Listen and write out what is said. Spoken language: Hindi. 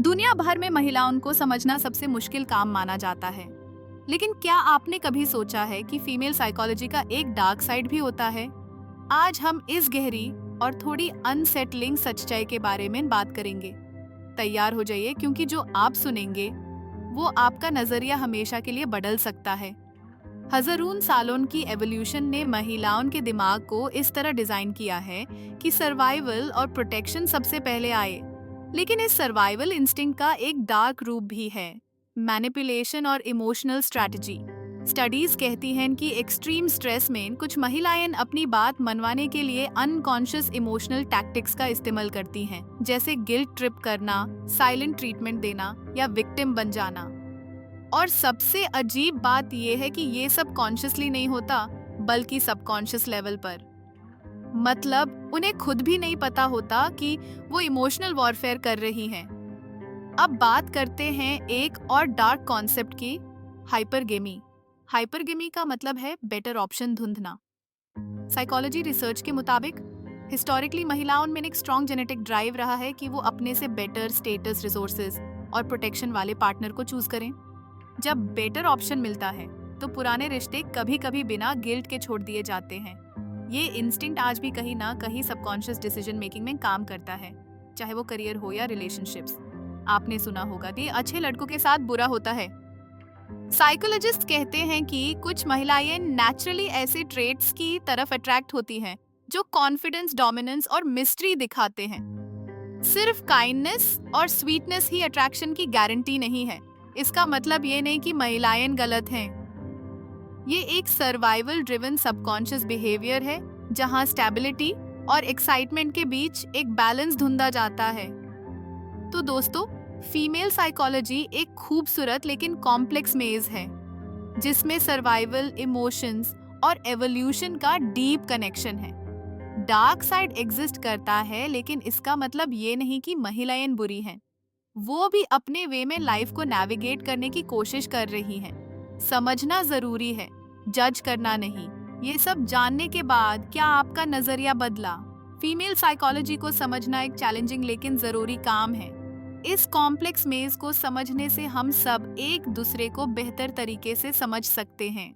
दुनिया भर में महिलाओं को समझना सबसे मुश्किल काम माना जाता है। लेकिन क्या आपने कभी सोचा है कि फीमेल साइकोलॉजी का एक डार्क साइड भी होता है? आज हम इस गहरी और थोड़ी अनसेटलिंग सच्चाई के बारे में बात करेंगे। तैयार हो जाइए, क्योंकि जो आप सुनेंगे वो आपका नजरिया हमेशा के लिए बदल सकता है। हजारों सालों की एवोल्यूशन ने महिलाओं के दिमाग को इस तरह डिजाइन किया है कि सर्वाइवल और प्रोटेक्शन सबसे पहले आए। लेकिन इस सर्वाइवल इंस्टिंक्ट का एक डार्क रूप भी है, मैनिपुलेशन और इमोशनल स्ट्रैटेजी। स्टडीज कहती हैं कि एक्सट्रीम स्ट्रेस में कुछ महिलाएं अपनी बात मनवाने के लिए अनकॉन्शियस इमोशनल टैक्टिक्स का इस्तेमाल करती हैं, जैसे गिल्ट ट्रिप करना, साइलेंट ट्रीटमेंट देना या विक्टिम बन जाना। और सबसे अजीब बात यह है कि ये सब कॉन्शियसली नहीं होता, बल्कि सबकॉन्शियस लेवल पर। मतलब उन्हें खुद भी नहीं पता होता कि वो इमोशनल वॉरफेयर कर रही हैं। अब बात करते हैं एक और डार्क कॉन्सेप्ट की, हाइपरगेमी। हाइपरगेमी का मतलब है बेटर ऑप्शन ढूंढना। साइकोलॉजी रिसर्च के मुताबिक हिस्टोरिकली महिलाओं में एक स्ट्रॉन्ग जेनेटिक ड्राइव रहा है कि वो अपने से बेटर स्टेटस, रिसोर्सेज और प्रोटेक्शन वाले पार्टनर को चूज करें। जब बेटर ऑप्शन मिलता है तो पुराने रिश्ते कभी कभी बिना गिल्ट के छोड़ दिए जाते हैं। ये इंस्टिंक्ट आज भी कहीं ना कहीं सबकॉन्शियस डिसीजन मेकिंग में काम करता है, चाहे वो करियर हो या रिलेशनशिप्स। आपने सुना होगा कि अच्छे लड़कों के साथ बुरा होता है। साइकोलॉजिस्ट कहते हैं कि कुछ महिलाएं नेचुरली ऐसे ट्रेट्स की तरफ अट्रैक्ट होती हैं जो कॉन्फिडेंस, डोमिनेंस और मिस्ट्री दिखाते हैं। सिर्फ काइंडनेस और स्वीटनेस ही अट्रैक्शन की गारंटी नहीं है। इसका मतलब ये नहीं कि महिलाएं गलत हैं। ये एक सर्वाइवल ड्रिवन सबकॉन्शियस बिहेवियर है, जहां स्टेबिलिटी और एक्साइटमेंट के बीच एक बैलेंस ढूंढा जाता है। तो दोस्तों, फीमेल साइकोलॉजी एक खूबसूरत लेकिन कॉम्प्लेक्स मेज है, जिसमें सर्वाइवल, इमोशंस और एवोल्यूशन का डीप कनेक्शन है। डार्क साइड एग्जिस्ट करता है, लेकिन इसका मतलब ये नहीं कि महिलाएं बुरी हैं। वो भी अपने वे में लाइफ को नेविगेट करने की कोशिश कर रही हैं। समझना जरूरी है, जज करना नहीं। ये सब जानने के बाद क्या आपका नजरिया बदला? फीमेल साइकोलॉजी को समझना एक चैलेंजिंग लेकिन जरूरी काम है। इस कॉम्प्लेक्स मेज को समझने से हम सब एक दूसरे को बेहतर तरीके से समझ सकते हैं।